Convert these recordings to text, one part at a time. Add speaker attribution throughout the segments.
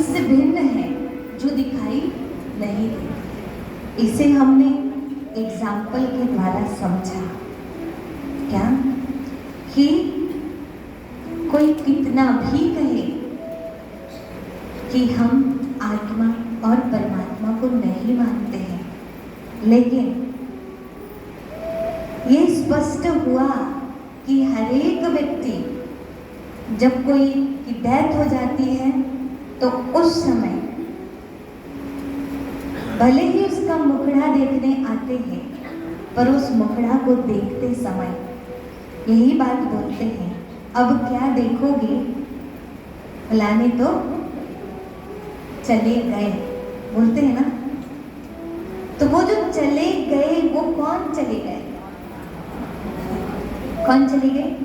Speaker 1: इससे भिन्न है जो दिखाई नहीं देती। इसे हमने एग्जाम्पल के द्वारा समझा क्या कि कोई कितना भी कहे कि हम आत्मा और परमात्मा को नहीं मानते हैं, लेकिन ये स्पष्ट हुआ कि हर एक व्यक्ति जब कोई की डेथ हो जाती है तो उस समय भले ही उसका मुखड़ा देखने आते हैं, पर उस मुखड़ा को देखते समय यही बात बोलते हैं, अब क्या देखोगे, फलाने तो चले गए, बोलते हैं ना। तो वो जो चले गए वो कौन चले गए? कौन चले गए?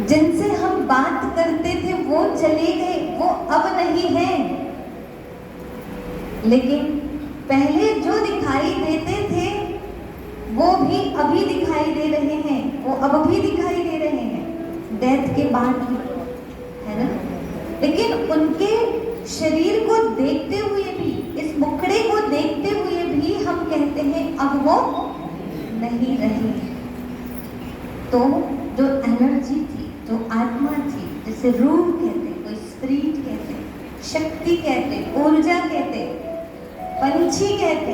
Speaker 1: जिनसे हम बात करते थे वो चले गए, वो अब नहीं है। लेकिन पहले जो दिखाई देते थे वो भी अभी दिखाई दे रहे हैं, वो अब भी दिखाई दे रहे हैं, डेथ के बाद भी, है ना। लेकिन उनके शरीर को देखते हुए भी, इस मुखड़े को देखते हुए भी हम कहते हैं अब वो नहीं रहे। तो जो एनर्जी थी, जो आत्मा थी, जिसे रूह कहते, कोई स्पिरिट कहते, शक्ति कहते, ऊर्जा कहते, पंछी कहते,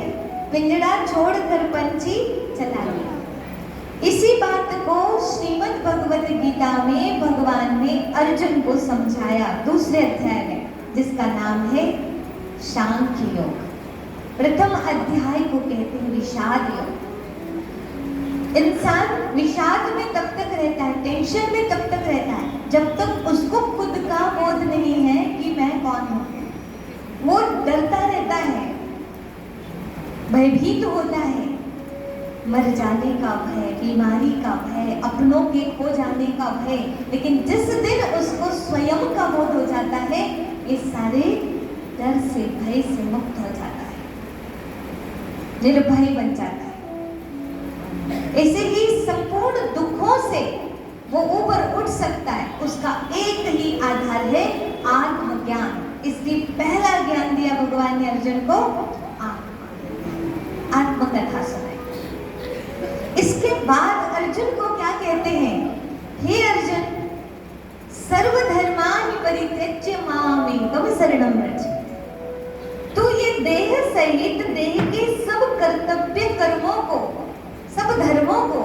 Speaker 1: पिंजड़ा छोड़कर पंछी चला गया। इसी बात को श्रीमद् भगवत गीता में भगवान ने अर्जुन को समझाया दूसरे अध्याय में, जिसका नाम है सांख्य योग। प्रथम अध्याय को कहते हैं विषाद योग। इंसान विषाद में तब तक रहता है, टेंशन में तब तक रहता है जब तक उसको खुद का बोध नहीं है कि मैं कौन हूं। वो डरता रहता है, भयभीत होता है, मर जाने का भय, बीमारी का भय, अपनों के खो जाने का भय। लेकिन जिस दिन उसको स्वयं का बोध हो जाता है, ये सारे डर से, भय से मुक्त हो जाता है, निर्भय बन जाता है। ऐसे ही संपूर्ण दुखों से वो ऊपर उठ सकता है। उसका एक ही आधार है आत्मज्ञान। इसलिए पहला ज्ञान दिया भगवान ने अर्जुन को, आत्मकथा सुनाई। इसके बाद अर्जुन को क्या कहते हैं? हे अर्जुन, सर्वधर्मानि परित्यज्य मामेकं शरणं व्रज। तू ये देह सहित देह के सब कर्तव्य कर्मों को, सब धर्मों को,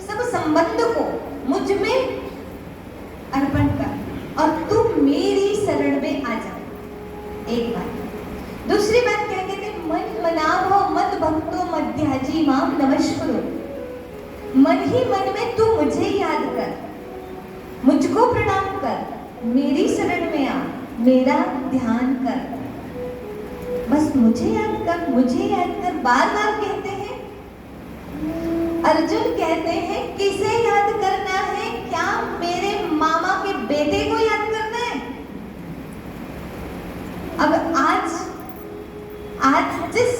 Speaker 1: सब संबंध को मुझ में अर्पण कर और तू मेरी शरण में आ जा। एक बात। दूसरी बात क्या कहते? मन मनाभो मद भक्तो मध्याजी माम नमस्कुरु। मन ही मन में तू मुझे याद कर, मुझको प्रणाम कर, मेरी शरण में आ, मेरा ध्यान कर, बस मुझे याद कर, मुझे याद कर, बार बार कहते हैं। अर्जुन कहते हैं किसे याद करना है? क्या मेरे मामा के बेटे को याद करना है? अब आज जिस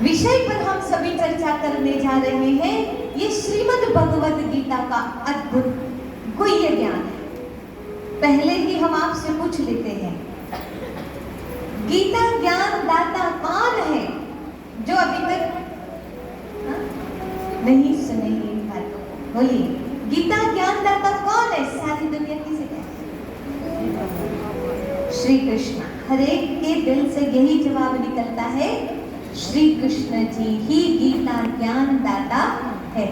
Speaker 1: विषय पर हम सभी चर्चा करने जा रहे हैं, ये श्रीमद् भगवत गीता का अद्भुत गुह्य ज्ञान है। पहले ही हम आपसे पूछ लेते हैं, गीता ज्ञान दाता कौन है? जो अभी तक नहीं सुने इन बातों को, बोलिए, गीता ज्ञान दाता कौन है? सारी दुनिया किसे कहते हैं? श्री कृष्ण। हर एक के दिल से यही जवाब निकलता है, श्री कृष्ण जी ही गीता ज्ञान दाता है।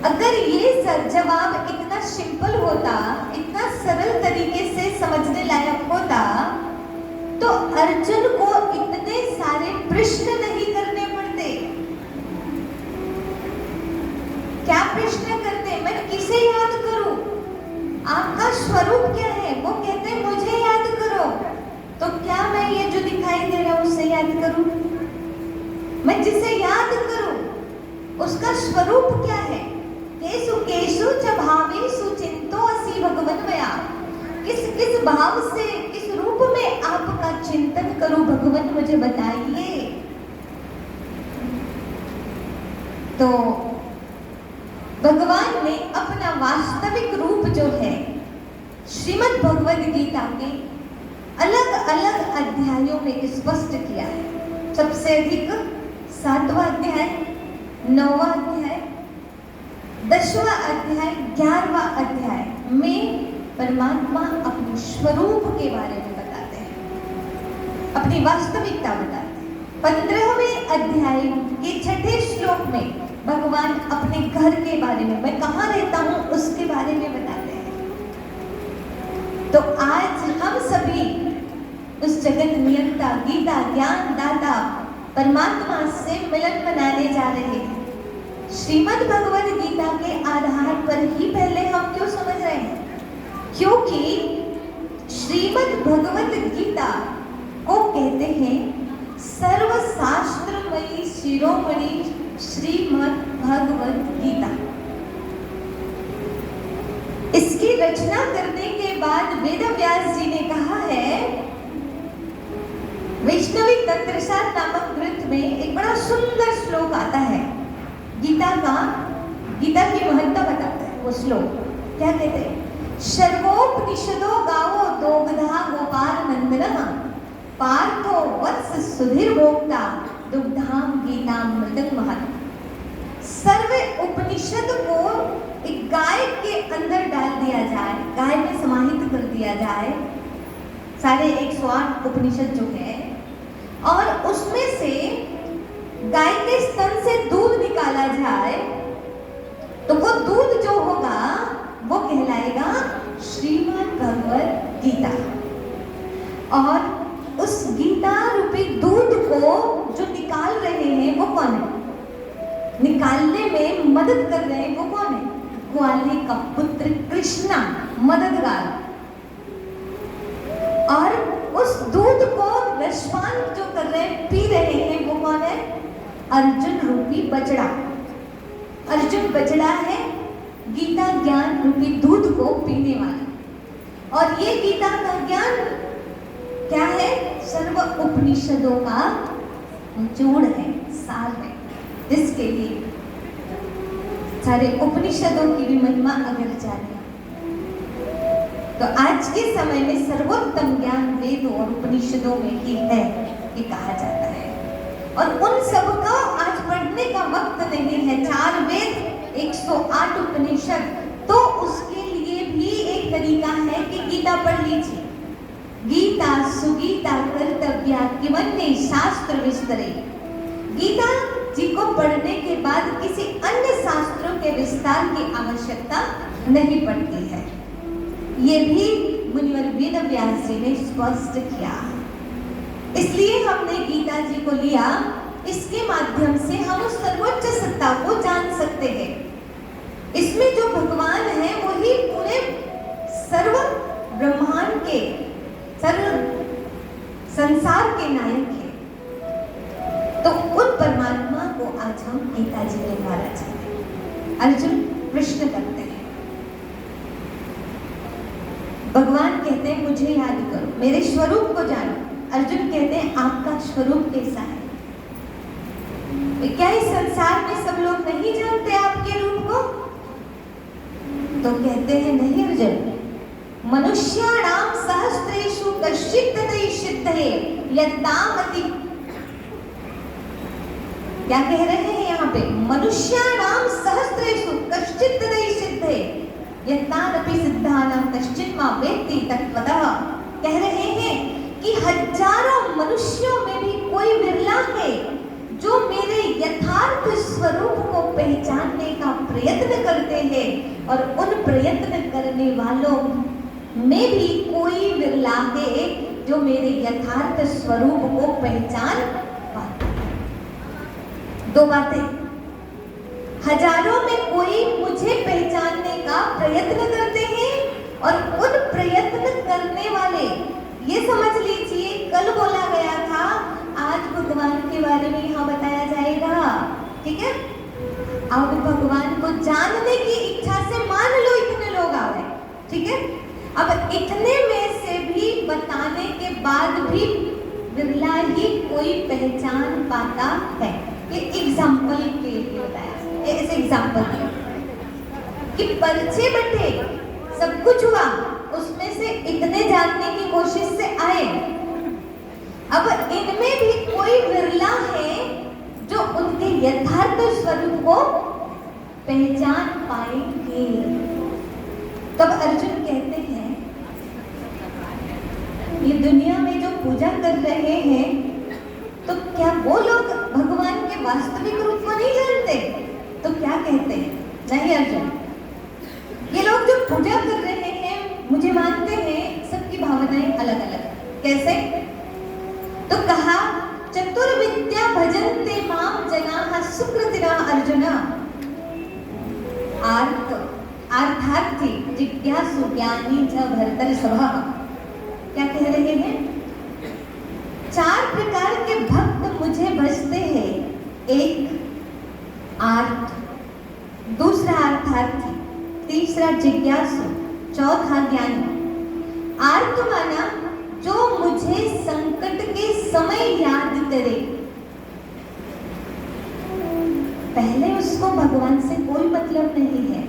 Speaker 1: अगर ये जवाब इतना सिंपल होता, इतना सरल तरीके से समझने लायक होता, तो अर्जुन को इतने सारे प्रश्न नहीं करने पड़ते। क्या प्रश्न करते? मैं किसे याद करूं? आपका स्वरूप क्या है? वो कहते हैं मुझे याद करो। तो क्या मैं ये जो दिखाई दे रहा हूं उससे याद करूं? मैं जिसे याद करूं उसका स्वरूप क्या है? केसु केसु च भावेषु चिंतो असि भगवन् मया। किस किस भाव से, किस रूप में आपका चिंतन करूं भगवान, मुझे बताइए। तो भगवान ने अपना वास्तविक रूप जो है श्रीमद् भगवद गीता के अलग अलग अध्यायों में स्पष्ट किया है। सबसे अधिक 7वां अध्याय, 9वां अध्याय, 10वां अध्याय, 11वां अध्याय में परमात्मा अपने स्वरूप के बारे में बताते हैं, अपनी वास्तविकता बताते हैं। 15वें अध्याय के 6ठे श्लोक में भगवान अपने घर के बारे में, मैं कहाँ रहता हूँ उसके बारे में बताते हैं। तो आज हम सभी उस जगत नियंता, गीता ज्ञान दाता परमात्मा से मिलन मनाने जा रहे हैं। श्रीमद् भगवद गीता के आधार पर ही पहले हम क्यों समझ रहे हैं? क्योंकि श्रीमद् भगवद गीता को कहते हैं सर्वशास्त्रमयी शिरोमणि श्रीमद् भगवद गीता। इसकी रचना करने के बाद वेद व्यास जी ने कहा है, वैष्णवी तंत्रसार नामक ग्रंथ में एक बड़ा सुंदर श्लोक आता है, गीता की महत्ता बताता है वो श्लोक। क्या कहते हैं? सर्वोपनिषदो गावो दोग्धा गोपाल नंदनः पार्थो वत्स सुधीर भोक्ता दुग्धाम गीतामृतं महत्। सर्व उपनिषद को एक गाय के अंदर डाल दिया जाए, गाय में समाहित कर दिया जाए, सारे 108 उपनिषद जो है, और उसमें से गाय के स्तन से दूध निकाला जाए, तो वो दूध जो होगा वो कहलाएगा श्रीमद् भगवद गीता। और उस गीता रूपी दूध को जो निकाल रहे हैं वो कौन है? निकालने में मदद कर रहे हैं वो कौन है? ग्वाले का पुत्र कृष्णा, मददगार। और उस दूध को रसपान जो कर रहे हैं, पी रहे हैं, वो कौन है? अर्जुन रूपी बछड़ा। अर्जुन बछड़ा है गीता ज्ञान रूपी दूध को पीने वाला। और ये गीता का ज्ञान क्या है? सर्व उपनिषदों का जोड़ है, सार है, जिसके लिए सारे उपनिषदों की भी महिमा अगर जाने तो आज के समय में सर्वोत्तम ज्ञान वेदों और उपनिषदों में ही है, ये कहा जाता है। और उन सबका आज पढ़ने का वक्त नहीं है। 4 वेद, 108 उपनिषद, तो उसके लिए भी एक तरीका है कि गीता पढ़ लीजिए। गीता सुगीता कर्तव्या किमन्ये शास्त्र विस्तरे। गीता जी को पढ़ने के बाद किसी अन्य शास्त्रों के विस्तार की आवश्यकता नहीं पड़ती है। ये भी मुनिवर वेद व्यास जी ने स्पष्ट किया। इसलिए हमने गीता जी को लिया, इसके माध्यम से हम उस सर्वोच्च सत्ता को जान सकते हैं। इसमें जो भगवान है वही पूरे सर्व ब्रह्मांड के, सर्व संसार के नायक है। तो उन परमात्मा को आज हम गीता जी के द्वारा जानते हैं। अर्जुन प्रश्न करते हैं, भगवान कहते हैं मुझे याद करो, मेरे स्वरूप को जानो। अर्जुन कहते हैं आपका स्वरूप कैसा है? क्या इस संसार में सब लोग नहीं जानते आपके रूप को? तो कहते हैं नहीं अर्जुन, मनुष्याणाम सहस्रेषु कश्चित् तथैव सिद्धये यद्दामति। क्या कह रहे हैं यहाँ पे? मनुष्याणाम सहस्रेषु कश्चित् तथैव सिद्धये यत्तानपि सिद्धानां कश्चित् मा वेत्ति तत्त्वतः। कह रहे हैं कि हजारों मनुष्यों में भी कोई विरला है जो मेरे यथार्थ स्वरूप को पहचानने का प्रयत्न करते हैं, और उन प्रयत्न करने वालों में भी कोई विरला है जो मेरे यथार्थ स्वरूप को पहचान पाता है। 2 बातें, हजारों में कोई मुझे पहचानने का प्रयत्न करते हैं, और उन प्रयत्न करने वाले, ये समझ लीजिए कल बोला गया था, आज भगवान के बारे में यहाँ बताया जाएगा। ठीक है? अब भगवान को जानने की इच्छा से मान लो इतने लोग आ गए। ठीक है? अब इतने में से भी बताने के बाद भी विरला ही कोई पहचान पाता है। ये एग्जाम्पल के लिए बताया, ऐसे एग्जाम्पल कि पर्चे बटे, सब कुछ हुआ, उसमें से इतने जानने की कोशिश से आए। अब इनमें भी कोई विरला है जो उनके यथार्थ स्वरूप को पहचान पाएंगे। तब अर्जुन कहते हैं, ये दुनिया में जो पूजा कर रहे हैं, तो क्या वो लोग भगवान के वास्तविक रूप को नहीं जानते? तो क्या कहते हैं? नहीं अर्जुन, ये लोग जो पूजा कर रहे हैं, मुझे मानते हैं सबकी भावनाएं अलग अलग। कैसे? तो कहा, चतुर्विद्या भजन्ते माम जनाः सुकृतिनः अर्जुन। अर्थार्थी जिज्ञासु ज्ञानी च भर्तृसभः। क्या कह रहे हैं? 4 प्रकार के भक्त मुझे भजते हैं। एक आर्त, दूसरा अर्थार्थी, तीसरा जिज्ञासु, चौथा ज्ञानी। आर्त माना जो मुझे संकट के समय याद करे। पहले उसको भगवान से कोई मतलब नहीं है,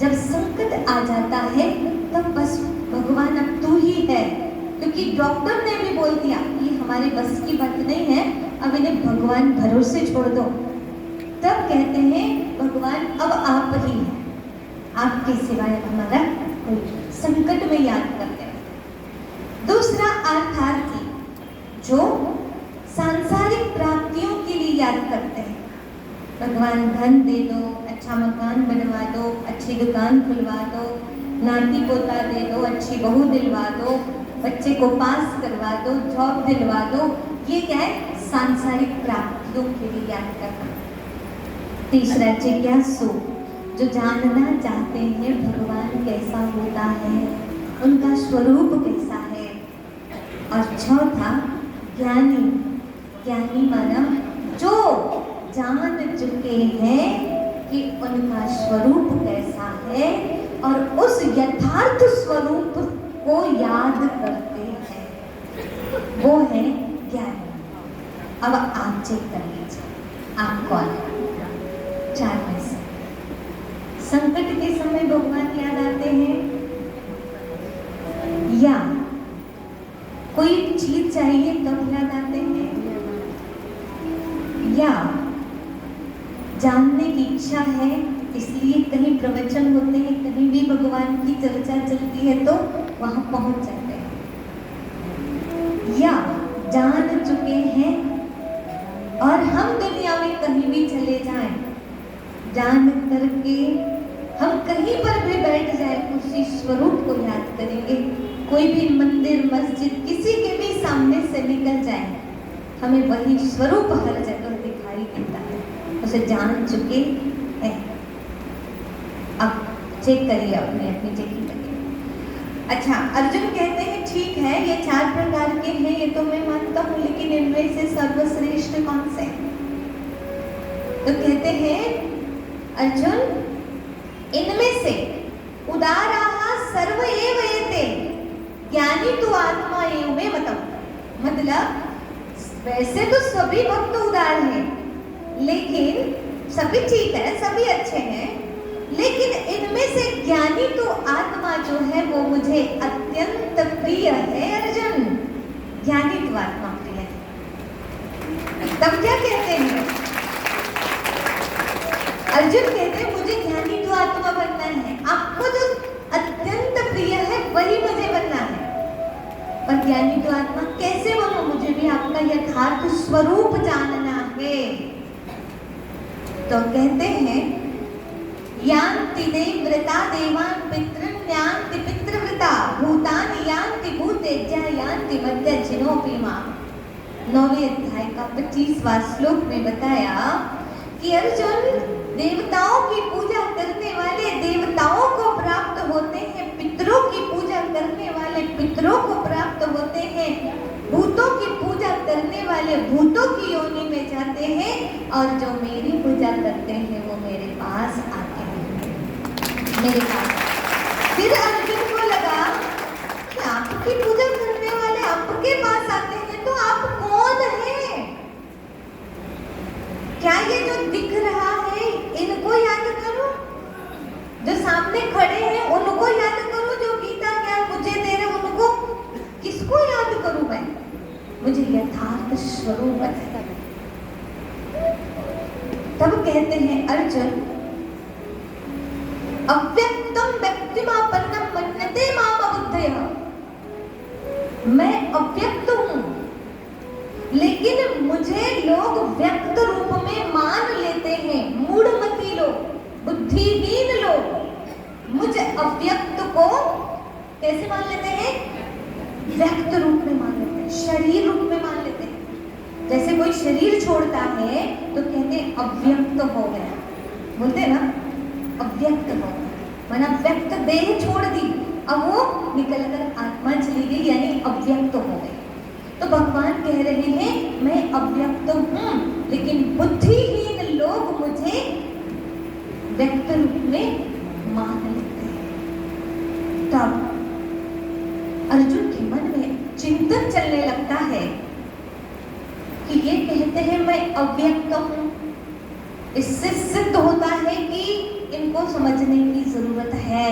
Speaker 1: जब संकट आ जाता है तब बस भगवान अब तू ही है, क्योंकि डॉक्टर ने भी बोल दिया ये हमारे बस की बात नहीं है, अब इन्हें भगवान भरोसे छोड़ दो। तब कहते हैं भगवान अब आप ही हैं, आपके सिवाय हमारा कोई, संकट में याद करते हैं। दूसरा अर्थार्थी, जो सांसारिक प्राप्तियों के लिए याद करते हैं। भगवान धन दे दो, अच्छा मकान बनवा दो, अच्छी दुकान खुलवा दो, नाती पोता दे दो, अच्छी बहू दिलवा दो, बच्चे को पास करवा दो, जॉब दिलवा दो। ये क्या है? सांसारिक प्राप्तियों के लिए याद करना। तीसरा जिज्ञासु, जो जानना चाहते हैं भगवान कैसा होता है, उनका स्वरूप कैसा है। और चौथा ज्ञानी, ज्ञानी माना जो जान चुके हैं कि उनका स्वरूप कैसा है और उस यथार्थ स्वरूप को याद करते हैं, वो है ज्ञानी। अब आप चेक कर लीजिए, आप कौन है? 4 में से। संकट के समय भगवान याद आते हैं, या कोई चीज चाहिए तब याद आते हैं, या जानने की इच्छा है इसलिए कहीं प्रवचन होते हैं, कहीं भी भगवान की चर्चा चलती है तो वहां पहुंच जाते हैं, या जान चुके हैं और हम दुनिया में कहीं भी चले जाएं, जान करके हम कहीं पर भी बैठ जाए उसी स्वरूप को याद करेंगे। कोई भी मंदिर मस्जिद किसी के भी सामने से निकल जाए, हमें वही स्वरूप हर जगह दिखाई देता है, उसे जान चुके हैं। अब चेक करिए, अपनी अपनी चेकिंग करिए। अच्छा, अर्जुन कहते हैं ठीक है ये 4 प्रकार के हैं, ये तो मैं मानता हूँ, लेकिन इनमें से सर्वश्रेष्ठ कौन से? तो कहते हैं अर्जुन, इनमें से उदाराः सर्व एव एते ज्ञानी तु आत्मा एव मे मतम्। मतलब वैसे तो सभी भक्त उदार हैं, लेकिन सभी ठीक है, सभी अच्छे हैं, लेकिन इनमें से ज्ञानी तो आत्मा जो है वो मुझे अत्यंत प्रिय है। अर्जुन, ज्ञानी तो आत्मा प्रिय है। तब क्या कहते हैं? अर्जुन कहते हैं मुझे ज्ञानी तो आत्मा बनना है, आपको जो अत्यंत प्रिय है वही मुझे बनना है। पर ज्ञानी तो आत्मा कैसे बनूं? मुझे भी आपका यथार्थ स्वरूप जानना है। तो कहते हैं यान्ति देवव्रता देवान् पितॄन् यान्ति पितृव्रता भूतानि यान्ति भूतेज्या यान्ति मध्यजिनोऽपि माम्। 9वें अध्याय का 25वां श्लोक में बताया कि अर्जुन, देवताओं की पूजा करने वाले देवताओं को प्राप्त होते हैं, पितरों की पूजा करने वाले पितरों को प्राप्त होते हैं, भूतों की पूजा करने वाले भूतों की योनि में जाते हैं, और जो मेरी पूजा करते हैं वो मेरे पास आते हैं, मेरे पास। फिर अर्जुन को लगा कि आपकी पूजा करने वाले आपके पास आते हैं तो आप कौन हैं? क्या ये जो दिख रहा है इनको याद करो, जो सामने खड़े हैं उनको याद करो, जो गीता ज्ञान मुझे दे रहे मुझे यथार्थ स्वरूप बताइए। तब कहते हैं अर्जुन, अव्यक्तम व्यक्तिमापन्नम मन्यते माम अबुद्धयः। मैं अव्यक्त हूं, लेकिन मुझे लोग व्यक्त रूप में मान लेते हैं। मूढ़मती लोग, बुद्धिहीन लोग मुझे अव्यक्त को कैसे मान लेते हैं? व्यक्त रूप में मान लेते हैं, शरीर रूप में मान लेते हैं। जैसे कोई शरीर छोड़ता है तो कहते हैं अव्यक्त हो गया, बोलते हैं ना, अव्यक्त हो गया, माना व्यक्त देह छोड़ दी, अब वो निकलकर आत्मा चली गई, यानी अव्यक्त हो गई। तो भगवान कह रहे हैं मैं अव्यक्त हूं, लेकिन बुद्धिहीन लोग मुझे व्यक्त रूप में मान लेते हैं। तब अर्जुन के मन में चिंतन चलने लगता है कि ये कहते हैं मैं अव्यक्त हूं, इससे सिद्ध होता है कि इनको समझने की जरूरत है,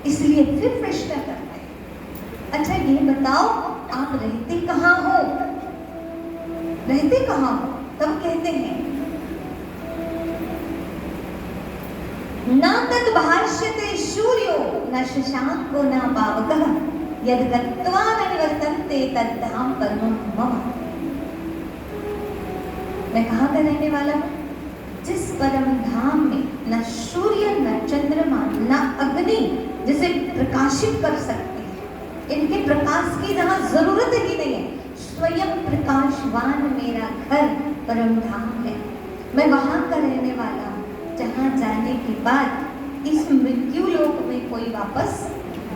Speaker 1: इसलिए फिर प्रश्न करते हैं, अच्छा ये बताओ आप रहते कहाँ हो? रहते कहाँ हो? तब कहते हैं न तद भाष्यते सूर्यो न शशांको न पावकः यद गत्वा न निवर्तन्ते तद्धाम परमं मम। मैं कहाँ का रहने वाला हूँ? जिस परम धाम में न सूर्य न चंद्रमा न अग्नि जिसे प्रकाशित कर सकते हैं, इनके प्रकाश की जहाँ जरूरत ही नहीं है, स्वयं प्रकाशवान मेरा घर परम धाम है। मैं वहाँ का रहने वाला हूँ जहाँ जाने के बाद इस मृत्यु लोक में कोई वापस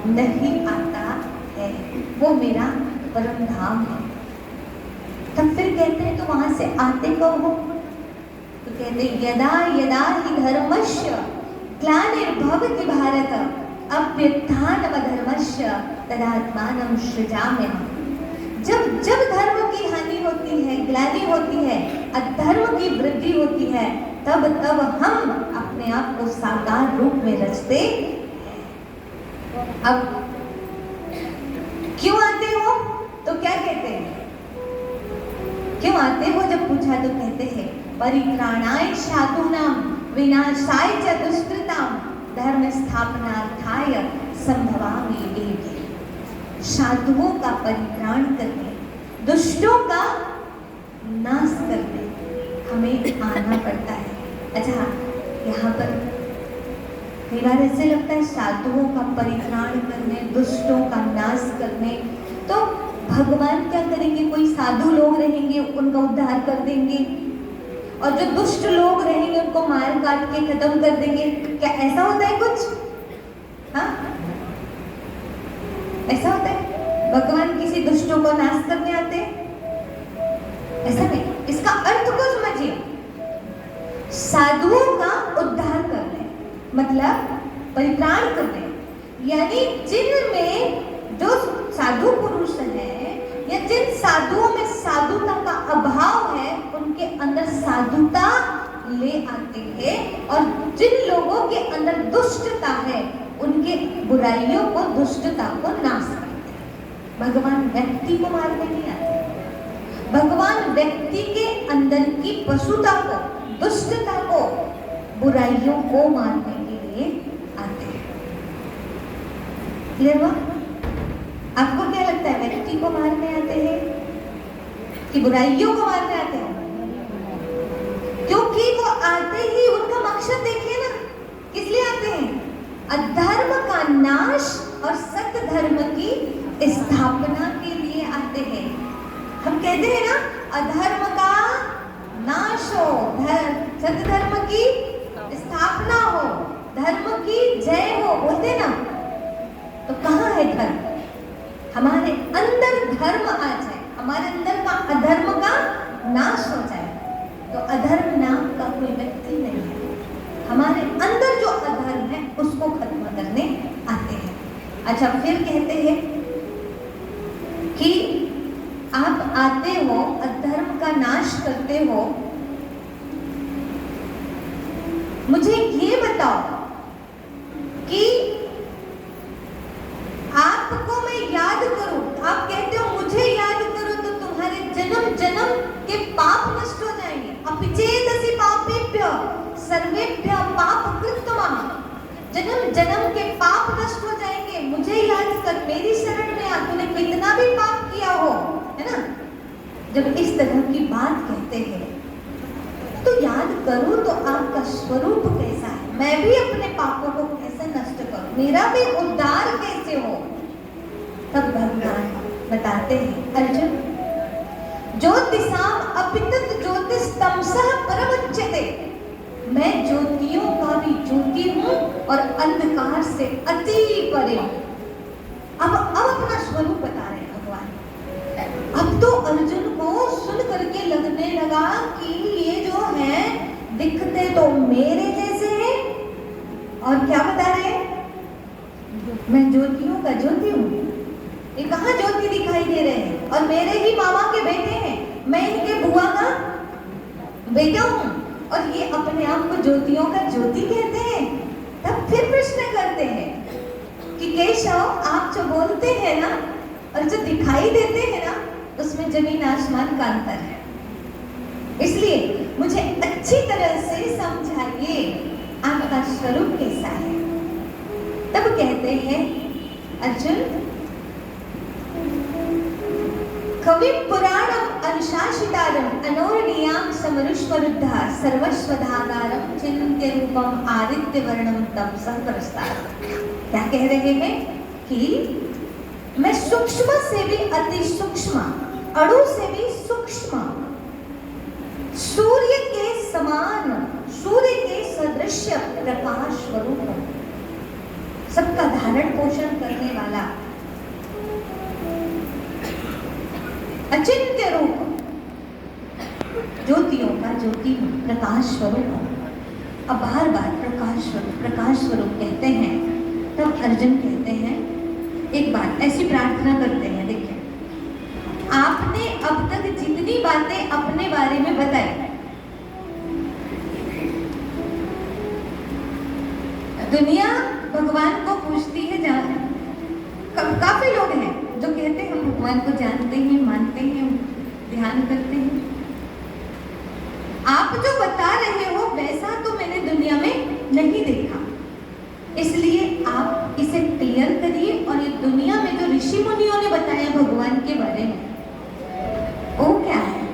Speaker 1: नहीं आता है, वो मेरा परम धाम है। तब फिर कहते हैं तो वहां से आते कब हो? तो कहते यदा यदा हि धर्मस्य ग्लानिर्भवति भारत अभ्युत्थानमधर्मस्य तदात्मानं सृजाम्यहम्। जब जब धर्म की हानि होती है, ग्लानि होती है, अधर्म की वृद्धि होती है, तब तब हम अपने आप को साकार रूप में रचते हैं। अब क्यों आते हो? तो क्या कहते हैं? क्यों आते हो जब पूछा तो कहते हैं परित्राणाय साधूनां विनाशाय च दुष्कृतां धर्म स्थापनार्थाय संभवामि युगे। साधुओं का परित्राण करने, दुष्टों का नाश करने हमें आना पड़ता है। अच्छा, यहाँ पर कई बार ऐसे लगता है साधुओं का परित्राण करने, दुष्टों का नाश करने, तो भगवान क्या करेंगे? कोई साधु लोग रहेंगे उनका उद्धार कर देंगे, और जो दुष्ट लोग रहेंगे उनको मार काट के खत्म कर देंगे। क्या ऐसा होता है कुछ? हाँ, ऐसा होता है? भगवान किसी दुष्टों को नाश करने आते हैं? ऐसा नहीं। इसका अर्थ को समझिए, साधुओं का उद्धार करने मतलब परित्राण करने, यानी जिनमें जो साधु पुरुष हैं या जिन साधुओं में साधुता का अभाव है उनके अंदर साधुता ले आते हैं, और जिन लोगों के अंदर दुष्टता है उनके बुराइयों को, दुष्टता को नाश करते हैं। भगवान व्यक्ति को मारने नहीं आते, भगवान व्यक्ति के अंदर की पशुता को, दुष्टता को, बुराइयों को मारने के लिए आते हैं। क्लियर हुआ? आपको क्या लगता है, व्यक्ति को मारने आते हैं कि बुराइयों को मारने आते हैं? क्योंकि वो आते ही उनका मकसद देखिए ना, किस लिए आते हैं? अधर्म का नाश और सत्य धर्म की स्थापना के लिए आते हैं। हम कहते हैं ना, अधर्म का नाश हो, सत्य धर्म की स्थापना हो, धर्म की जय हो, बोलते ना। तो कहाँ है धर्म? हमारे अंदर धर्म आ जाए, हमारे अंदर का अधर्म का नाश हो जाए, तो अधर्म नाम का कोई व्यक्ति नहीं है। हमारे अंदर जो अधर्म है उसको खत्म करने आते हैं। अच्छा, फिर कहते हैं कि आप आते हो, अधर्म का नाश करते हो, मुझे ये बताओ कि आपको मैं याद करूं, आप कहते हो मुझे याद करो तो जन्म जन्म के पाप नष्ट हो जाएंगे, मुझे याद कर, मेरी शरण में आ, तूने कितना भी पाप किया हो, है ना। जब इस तरह की बात कहते हैं तो याद करूं तो आपका स्वरूप कैसा है, मैं भी अपने पापों को कैसे नष्ट करूं, मेरा भी उद्धार कैसे हो। तब भगवान बताते हैं, अर्जुन ज्योतिषाम अपितत ज्योतिस्तमसः परमुच्यते, मैं ज्योतियों का भी ज्योति हूँ और अंधकार से अति परे हूँ। अब अपना स्वरूप बता रहे हैं भगवान। अब तो अर्जुन को सुन करके लगने लगा कि ये जो है दिखते तो मेरे जैसे हैं, और क्या बता रहे हैं, मैं ज्योतियों का ज्योति हूँ। ये कहाँ ज्योति दिखाई दे रहे हैं, और मेरे ही मामा के बेटे हैं, मैं इनके बुआ का बेटा हूँ, और ये अपने आप को ज्योतियों का ज्योति कहते हैं। तब फिर प्रश्न करते हैं कि केशव, आप जो बोलते हैं ना और जो दिखाई देते हैं ना, उसमें जमीन आसमान का अंतर है। इसलिए मुझे अच्छी तरह से समझाइए आपका स्वरूप कैसा है। तब कहते हैं अर्जुन, कवि पुराणम अनुशासितारम अनोरणीयाम समरुष्वरुद्धा सर्वस्वधाधारम चिन्त्य रूपम आदित्य वर्णम तमसः परस्तारम। क्या कह रहे हैं कि मैं सूक्ष्म से भी अति सूक्ष्म, अणु से भी सूक्ष्म, सूर्य के समान, सूर्य के सदृश प्रकाश स्वरूप हूं, सबका धारण पोषण करने वाला अचिंत्य रूप, ज्योतियों का ज्योति हूँ, प्रकाश स्वरूप हूँ। अब बार बार प्रकाश स्वरूप कहते हैं। तब अर्जुन कहते हैं, एक बात ऐसी प्रार्थना करते हैं, देखिए आपने अब तक जितनी बातें अपने बारे में बताई, दुनिया भगवान को पूछती है, काफी लोग हैं जो कहते हैं हम भगवान को जानते हैं, मानते हैं, ध्यान करते हैं। आप जो बता रहे हो वैसा तो मैंने दुनिया में नहीं देखा, इसलिए आप इसे क्लियर करिए। और ये दुनिया में जो ऋषि मुनियों ने बताया भगवान के बारे में, वो क्या है?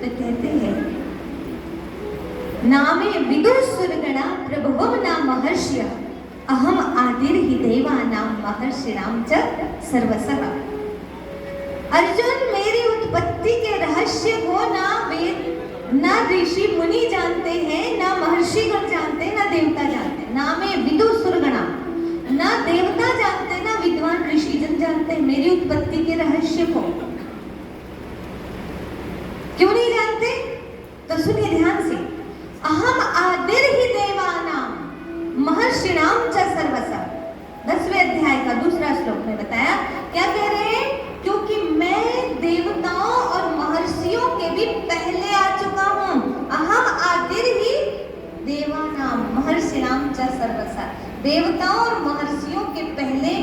Speaker 1: तो कहते हैं, नामे विदुरसुरगणा प्रभुवम नाम महर्षियः अहम आदिर्हि देवानां महर्षिणां च सर्वसः। अर्जुन, मेरी उत्पत्ति के रहस्य को ना वेद, ना ऋषि मुनि जानते हैं, ना महर्षिगण जानते हैं, ना देवता जानते हैं। नामे विदुरसुरगणा, ना देवता जानते हैं, ना विद्वान ऋषिजन जानते हैं मेरी उत्पत्ति के रहस्य को। क्यों नहीं जानते? तो सुनिए ध्यान से, अहम आदिर्हि देवानां महर्षिणां च सर्वसः, 10वें अध्याय का दूसरा श्लोक में बताया। क्या कह रहे हैं? क्योंकि मैं देवताओं और महर्षियों के भी पहले आ चुका हूँ। अहम आदिर्हि देवानां महर्षिणां च सर्वसः, देवताओं और महर्षियों के पहले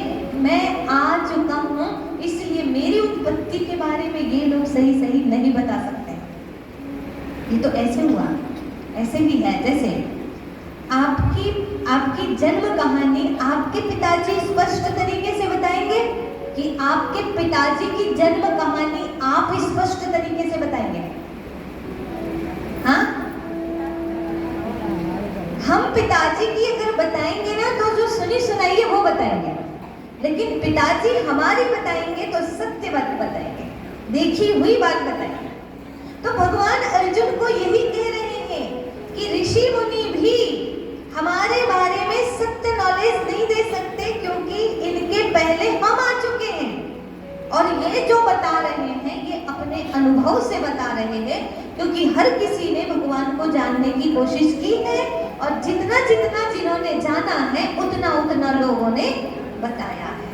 Speaker 1: मैं आ चुका हूँ, इसलिए मेरी उत्पत्ति के बारे में ये लोग सही सही नहीं बता सकते। ये तो ऐसे हुआ, ऐसे भी है जैसे आपकी जन्म कहानी आपके पिताजी स्पष्ट तरीके से बताएंगे कि आपके पिताजी की जन्म कहानी आप स्पष्ट तरीके से बताएंगे? हाँ, हम पिताजी की अगर बताएंगे ना तो जो सुनी सुनाई है वो बताएंगे, लेकिन पिताजी हमारी बताएंगे तो सत्य बात बताएंगे, देखी हुई बात बताएंगे। तो भगवान अर्जुन को यही कह रहे हैं कि ऋषि मुनि भी हमारे बारे में सत्य नॉलेज नहीं दे सकते, क्योंकि इनके पहले हम आ चुके हैं। और ये जो बता रहे हैं ये अपने अनुभव से बता रहे हैं, क्योंकि हर किसी ने भगवान को जानने की कोशिश की है, और जितना जितना जिन्होंने जाना है उतना उतना लोगों ने बताया है।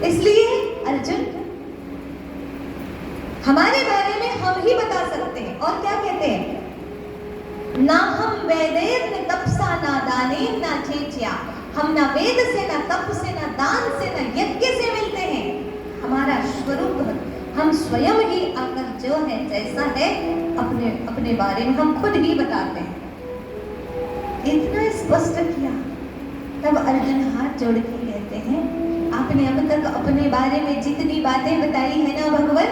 Speaker 1: इसलिए अर्जुन, हमारे बारे में हम ही बता सकते हैं। और क्या कहते हैं? ना हम वेदेर न तपसा ना दाने ना चेचिया, हम ना वेद से ना तप से ना दान से ना यज्ञ से मिलते हैं। हमारा स्वरूप हम स्वयं ही आकर जो है जैसा है अपने अपने बारे में हम खुद ही बताते हैं। इतना स्पष्ट किया। तब अर्जुन हाथ जोड़ के कहते हैं, आपने अब तक अपने बारे में जितनी बातें बताई है ना भगवान,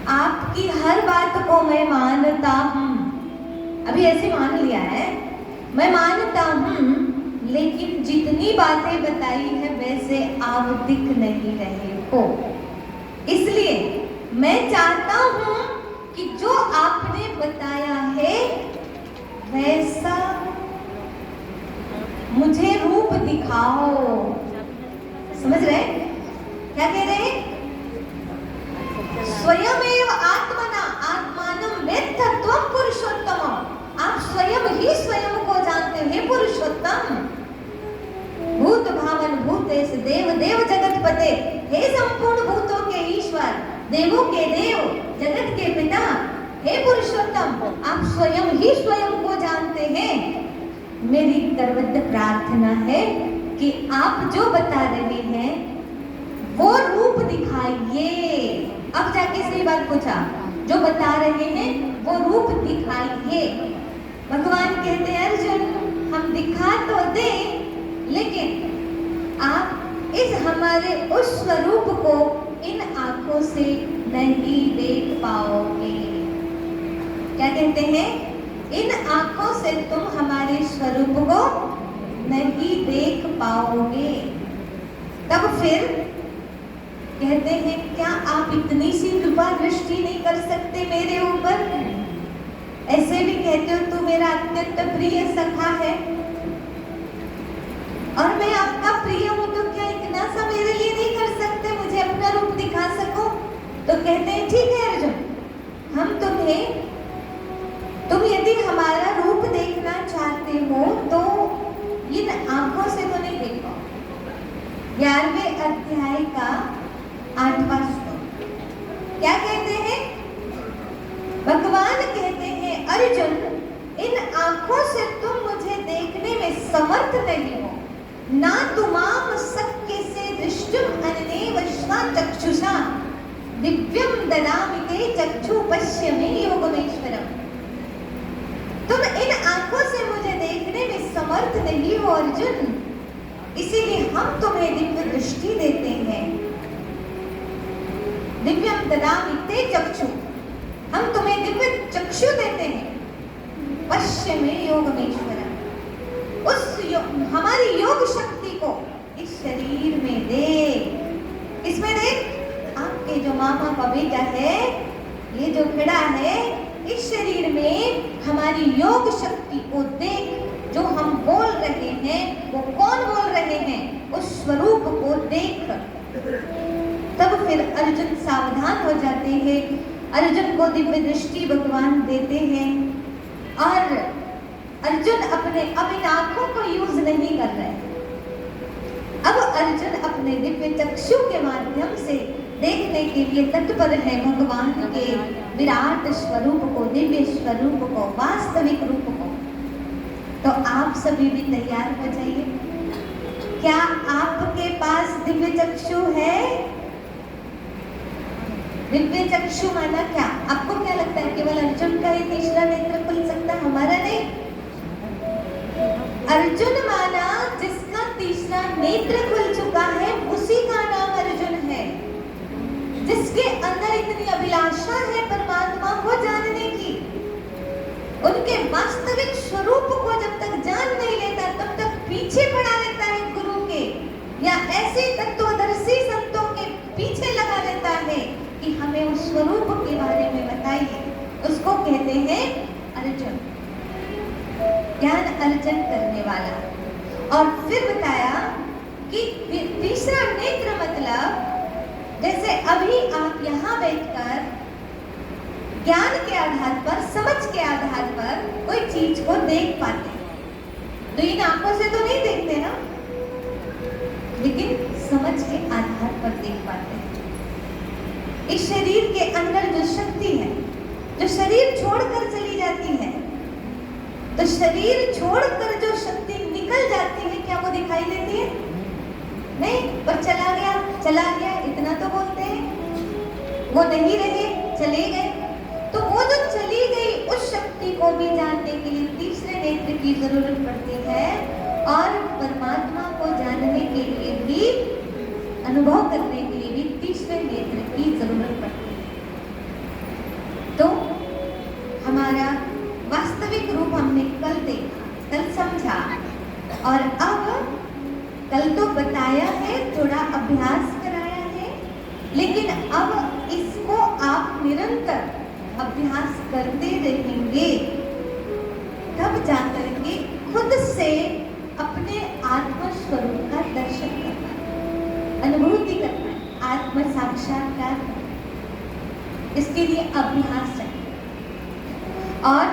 Speaker 1: आपकी हर बात को मैं मानता हूँ, अभी ऐसे मान लिया है, मैं मानता हूँ, लेकिन जितनी बातें बताई है वैसे आप दिख नहीं रहे हो। इसलिए मैं चाहता हूँ कि जो आपने बताया है वैसा मुझे रूप दिखाओ। समझ रहे क्या कह रहे हैं? स्वयमेव आत्मना आत्मानं वेत्थ त्वं पुरुषोत्तम। आप स्वयं ही स्वयं को जानते हैं पुरुषोत्तम। भूत भावन भूतेश देव देव जगतपते, हे संपूर्ण भूतों के ईश्वर, देवों के देव, जगत के पिता, हे पुरुषोत्तम, आप स्वयं ही स्वयं को जानते हैं। मेरी करबद्ध प्रार्थना है कि आप जो बता रहे हैं वो रूप दिखाइए। अब जाके सही बात पूछा, जो बता रहे हैं वो रूप दिखाइए। भगवान कहते हैं अर्जुन हम दिखा तो दें, लेकिन आप इस हमारे उस स्वरूप को इन आंखों से नहीं देख पाओगे। क्या कहते हैं? इन आंखों से तुम हमारे स्वरूप को नहीं देख पाओगे। तब फिर कहते हैं क्या आप इतनी सी कृपा दृष्टि नहीं कर सकते मेरे ऊपर? ऐसे भी कहते हो तू मेरा अत्यंत प्रिय सखा है और मैं आपका प्रिय हूं, तो क्या इतना सा मेरे लिए नहीं कर सकते, मुझे अपना रूप दिखा सको? तो कहते हैं ठीक है अर्जुन, हम तुम यदि हमारा रूप देखना चाहते हो तो इन आंखों से तो नहीं देख पाओ। 11वें अध्याय का 8वां श्लोक क्या कहते हैं? भगवान कहते हैं अर्जुन इन आंखों से तुम मुझे देखने में समर्थ नहीं हो, ना तुमाम शक्य से दृष्टुम अननेव चक्षुषा दिव्यम ददामि ते चक्षु पश्यमे योगमेश्वरम। तुम इन आंखों से मुझे देखने में समर्थ नहीं हो अर्जुन, इसीलिए हम तुम्हें दिव्य दृष्टि देते हैं। दिव्यम ददामि ते चक्षु, हम तुम्हें दिव्य चक्षु देते हैं। पश्यमे योगमेश्वरम, हमारी योग शक्ति को इस शरीर में दे। इसमें देख, आपके जो मामा का बेटा है, ये जो खड़ा है, इस शरीर में हमारी योग शक्ति को देख। जो हम बोल रहे हैं वो कौन बोल रहे हैं, उस स्वरूप को देख। तब फिर अर्जुन सावधान हो जाते हैं। अर्जुन को दिव्य दृष्टि भगवान देते हैं और अर्जुन अपने अब इन आंखों को यूज नहीं कर रहे। अब अर्जुन अपने दिव्य चक्षु के माध्यम से देखने के लिए तत्पर है भगवान के विराट स्वरूप को, दिव्य स्वरूप को, वास्तविक रूप को। तो आप सभी भी तैयार हो जाइए। क्या आपके पास दिव्य चक्षु है? दिव्य चक्षु माना क्या? आपको क्या लगता है केवल अर्जुन का ही तीसरा नेत्र खुल सकता है, हमारा नहीं? अर्जुन माना जिसका तीसरा नेत्र खुल चुका है, उसी का नाम अर्जुन है। जिसके अंदर इतनी अभिलाषा है परमात्मा को जानने की, उनके वास्तविक स्वरूप को जब तक जान नहीं लेता तब तक पीछे पड़ा रहता है गुरु के या ऐसे तत्वदर्शी संतों के पीछे लगा रहता है कि हमें उस स्वरूप के बारे में बताइए। उसको कहते हैं अर्जुन, ज्ञान अर्जन करने वाला। और फिर बताया कि तीसरा नेत्र मतलब जैसे अभी आप यहाँ बैठकर ज्ञान के आधार पर, समझ के आधार पर कोई चीज को देख पाते, तो इन आंखों से तो नहीं देखते ना, लेकिन समझ के आधार पर देख पाते हैं। इस शरीर के अंदर जो शक्ति है, जो शरीर छोड़कर चली जाती है, तो शरीर छोड़कर जो शक्ति निकल जाती है, क्या वो दिखाई देती है? नहीं, पर चला गया इतना तो बोलते हैं। वो नहीं रहे, चले गए, तो वो वो जो चली गई उस शक्ति को भी जानने के लिए तीसरे नेत्र की जरूरत पड़ती है, और परमात्मा को जानने के लिए भी, अनुभव करने के लिए भी तीसरे नेत्र की जरूरत पड़ती है। तो हमारा वास्तविक रूप हमने कल देखा, कल समझा, और अब कल तो बताया है, थोड़ा अभ्यास कराया है, लेकिन अब इसको आप निरंतर अभ्यास करते रहेंगे, तब जाकर के खुद से अपने आत्म स्वरूप का दर्शन करना, अनुभूति करना, आत्म साक्षात्कार। इसके लिए अभ्यास चाहिए, और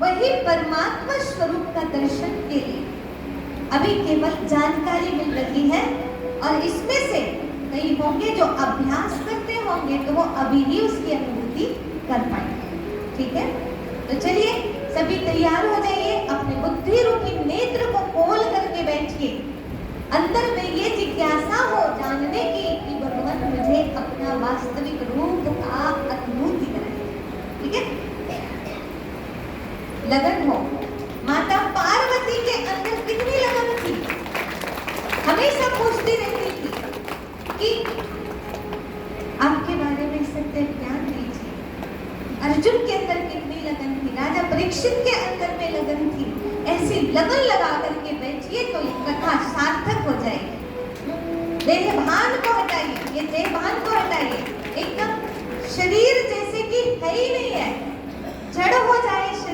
Speaker 1: वही परमात्मा स्वरूप का दर्शन के लिए अभी केवल जानकारी मिल रही है, और इसमें से कई होंगे जो अभ्यास करते होंगे तो वो अभी ही उसकी अनुभूति कर पाएंगे। ठीक है, तो चलिए सभी तैयार हो जाइए, अपने बुद्धि रूपी नेत्र को खोल करके बैठिए। अंदर में ये जिज्ञासा हो जानने की कि भगवान मुझे अपना वास्तविक रूप का अनुभूति कराए। ठीक है, लगन हो। माता पार्वती के अंदर कितनी लगन थी, हमेशा पूछती रहती थी कि आपके बारे में सत्य ज्ञान दीजिए। अर्जुन के अंदर कितनी लगन थी, राजा परीक्षित के अंदर में लगन थी। ऐसी लगन लगा करके बैठिए तो ये कथा सार्थक हो जाएगी। देहभान को हटाइए, ये देहभान को हटाइए, एकदम शरीर जैसे कि है ही नहीं है, जड़ हो जाए शरीर।